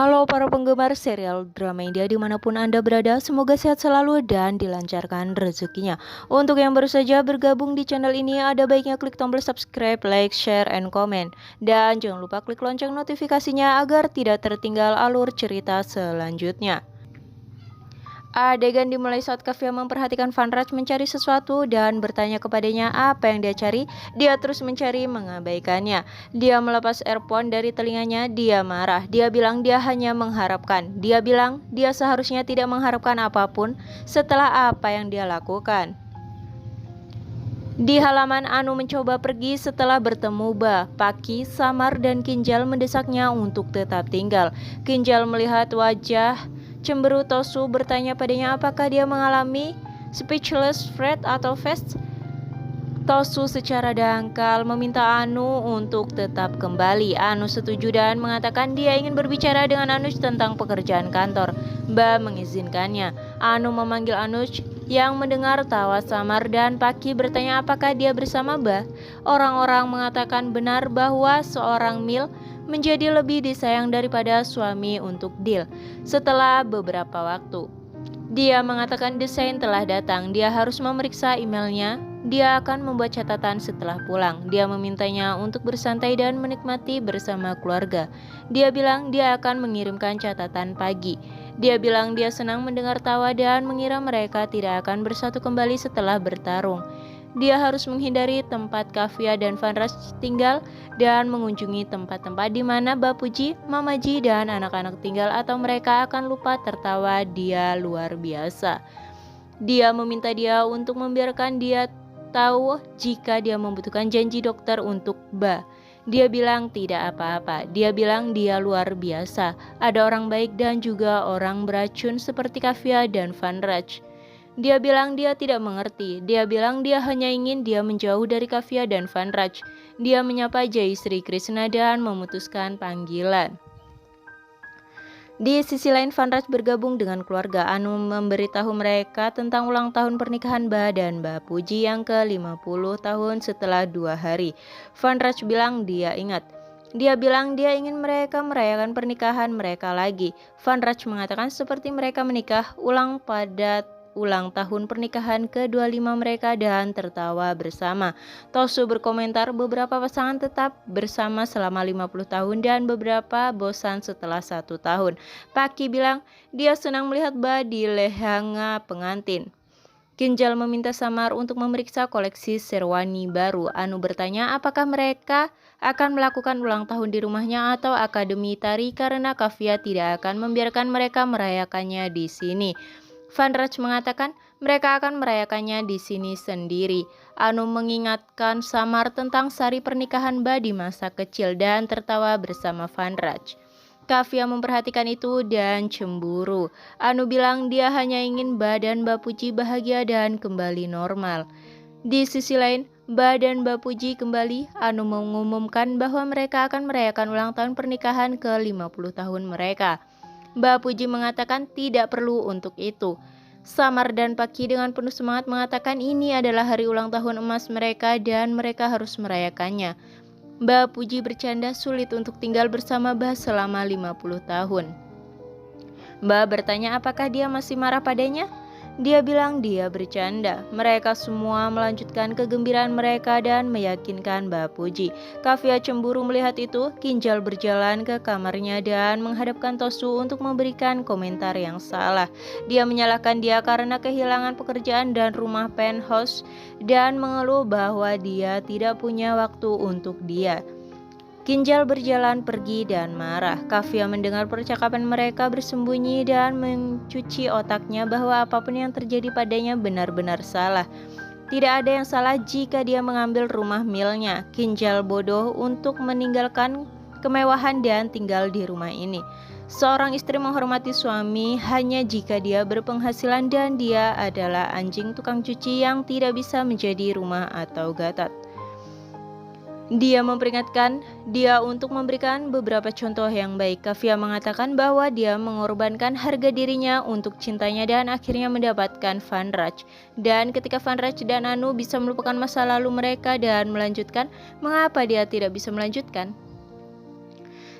Halo para penggemar serial drama India dimanapun Anda berada, semoga sehat selalu dan dilancarkan rezekinya. Untuk yang baru saja bergabung di channel ini, ada baiknya klik tombol subscribe, like, share, and comment. Dan jangan lupa klik lonceng notifikasinya agar tidak tertinggal alur cerita selanjutnya. Adegan dimulai saat Kavya memperhatikan Vanraj mencari sesuatu dan bertanya kepadanya apa yang dia cari. Dia terus mencari mengabaikannya. Dia melepas earphone dari telinganya. Dia marah. Dia bilang dia hanya mengharapkan. Dia bilang dia seharusnya tidak mengharapkan apapun setelah apa yang dia lakukan. Di halaman, Anu mencoba pergi setelah bertemu Ba. Paki, Samar, dan Kinjal mendesaknya untuk tetap tinggal. Kinjal melihat wajah cemberut Tosu, bertanya padanya apakah dia mengalami speechless fright atau fast. Tosu secara dangkal meminta Anu untuk tetap kembali. Anu setuju dan mengatakan dia ingin berbicara dengan Anuj tentang pekerjaan kantor. Ba mengizinkannya. Anu memanggil Anuj yang mendengar tawa Samar dan Paki bertanya apakah dia bersama Ba. Orang-orang mengatakan benar bahwa seorang Mil menjadi lebih disayang daripada suami untuk Dil. Setelah beberapa waktu, dia mengatakan desain telah datang. Dia harus memeriksa emailnya. Dia akan membuat catatan setelah pulang. Dia memintanya untuk bersantai dan menikmati bersama keluarga. Dia bilang dia akan mengirimkan catatan pagi. Dia bilang dia senang mendengar tawa dan mengira mereka tidak akan bersatu kembali setelah bertarung. Dia harus menghindari tempat Kavya dan Vanraj tinggal dan mengunjungi tempat-tempat di mana Bapuji, Mamaji, dan anak-anak tinggal atau mereka akan lupa tertawa. Dia luar biasa. Dia meminta dia untuk membiarkan dia tahu jika dia membutuhkan janji dokter untuk Ba. Dia bilang tidak apa-apa. Dia bilang dia luar biasa. Ada orang baik dan juga orang beracun seperti Kavya dan Vanraj. Dia bilang dia tidak mengerti. Dia bilang dia hanya ingin dia menjauh dari Kavya dan Vanraj. Dia menyapa Jai Sri Krishna dan memutuskan panggilan. Di sisi lain, Vanraj bergabung dengan keluarga. Anu memberitahu mereka tentang ulang tahun pernikahan Ba dan Bapuji yang ke-50 tahun setelah 2 hari. Vanraj bilang dia ingat. Dia bilang dia ingin mereka merayakan pernikahan mereka lagi. Vanraj mengatakan seperti mereka menikah ulang pada ulang tahun pernikahan ke-25 mereka dan tertawa bersama. Tosu berkomentar beberapa pasangan tetap bersama selama 50 tahun dan beberapa bosan setelah 1 tahun. Paki bilang dia senang melihat Ba di lehanga pengantin. Kinjal meminta Samar untuk memeriksa koleksi Sherwani baru. Anu bertanya apakah mereka akan melakukan ulang tahun di rumahnya atau akademi tari karena Kavya tidak akan membiarkan mereka merayakannya di sini. Vanraj mengatakan mereka akan merayakannya di sini sendiri. Anu mengingatkan Samar tentang sari pernikahan Ba di masa kecil dan tertawa bersama Vanraj. Kavya memperhatikan itu dan cemburu. Anu bilang dia hanya ingin Ba dan Bapuji bahagia dan kembali normal. Di sisi lain, Ba dan Bapuji kembali. Anu mengumumkan bahwa mereka akan merayakan ulang tahun pernikahan ke-50 tahun mereka. Bapuji mengatakan tidak perlu untuk itu. Samar dan Paki dengan penuh semangat mengatakan ini adalah hari ulang tahun emas mereka dan mereka harus merayakannya. Bapuji bercanda sulit untuk tinggal bersama Ba selama 50 tahun. Ba bertanya apakah dia masih marah padanya? Dia bilang dia bercanda. Mereka semua melanjutkan kegembiraan mereka dan meyakinkan Bapuji. Kavya cemburu melihat itu. Kinjal berjalan ke kamarnya dan menghadapkan Tosu untuk memberikan komentar yang salah. Dia menyalahkan dia karena kehilangan pekerjaan dan rumah penthouse dan mengeluh bahwa dia tidak punya waktu untuk dia. Kinjal berjalan pergi dan marah. Kavya mendengar percakapan mereka bersembunyi dan mencuci otaknya bahwa apapun yang terjadi padanya benar-benar salah. Tidak ada yang salah jika dia mengambil rumah Milnya. Kinjal bodoh untuk meninggalkan kemewahan dan tinggal di rumah ini. Seorang istri menghormati suami hanya jika dia berpenghasilan dan dia adalah anjing tukang cuci yang tidak bisa menjadi rumah atau gatot. Dia memperingatkan dia untuk memberikan beberapa contoh yang baik. Kavya mengatakan bahwa dia mengorbankan harga dirinya untuk cintanya dan akhirnya mendapatkan Vanraj. Dan ketika Vanraj dan Anu bisa melupakan masa lalu mereka dan melanjutkan, mengapa dia tidak bisa melanjutkan?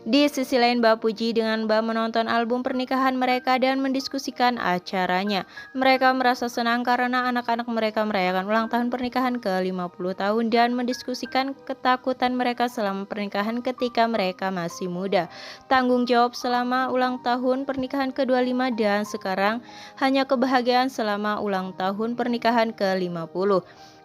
Di sisi lain, Mbak Puji dengan Mbak menonton album pernikahan mereka dan mendiskusikan acaranya. Mereka merasa senang karena anak-anak mereka merayakan ulang tahun pernikahan ke-50 tahun dan mendiskusikan ketakutan mereka selama pernikahan ketika mereka masih muda, tanggung jawab selama ulang tahun pernikahan ke-25 dan sekarang hanya kebahagiaan selama ulang tahun pernikahan ke-50.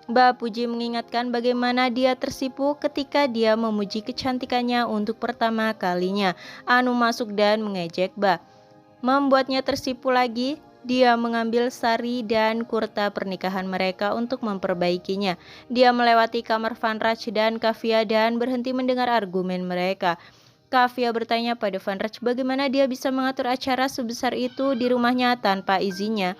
Mbak Puji mengingatkan bagaimana dia tersipu ketika dia memuji kecantikannya untuk pertama kalinya. Anu masuk dan mengejek Mbak. Membuatnya tersipu lagi, dia mengambil sari dan kurta pernikahan mereka untuk memperbaikinya. Dia melewati kamar Van Rach dan Kavya dan berhenti mendengar argumen mereka. Kavya bertanya pada Van Rach bagaimana dia bisa mengatur acara sebesar itu di rumahnya tanpa izinnya.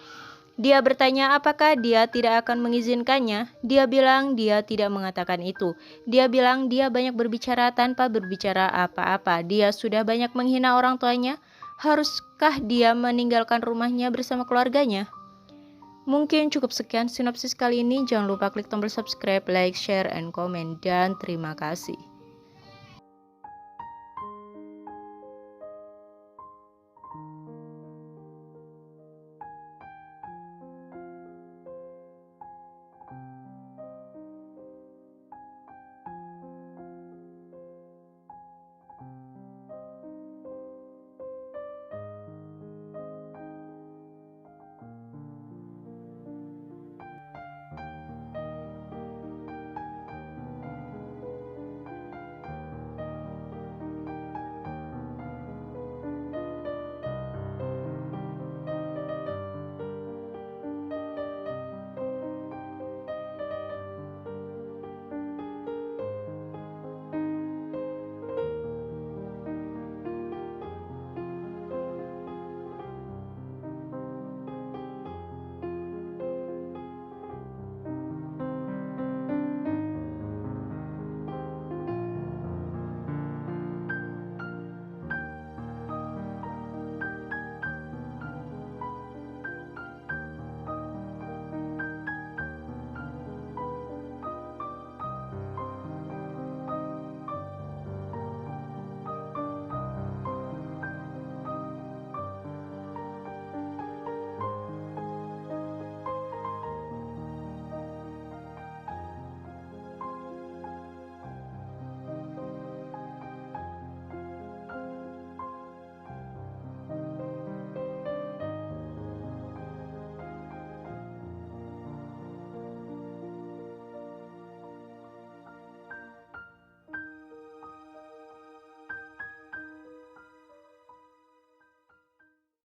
Dia bertanya apakah dia tidak akan mengizinkannya. Dia bilang dia tidak mengatakan itu. Dia bilang dia banyak berbicara tanpa berbicara apa-apa. Dia sudah banyak menghina orang tuanya. Haruskah dia meninggalkan rumahnya bersama keluarganya? Mungkin cukup sekian sinopsis kali ini. Jangan lupa klik tombol subscribe, like, share, and comment. Dan terima kasih.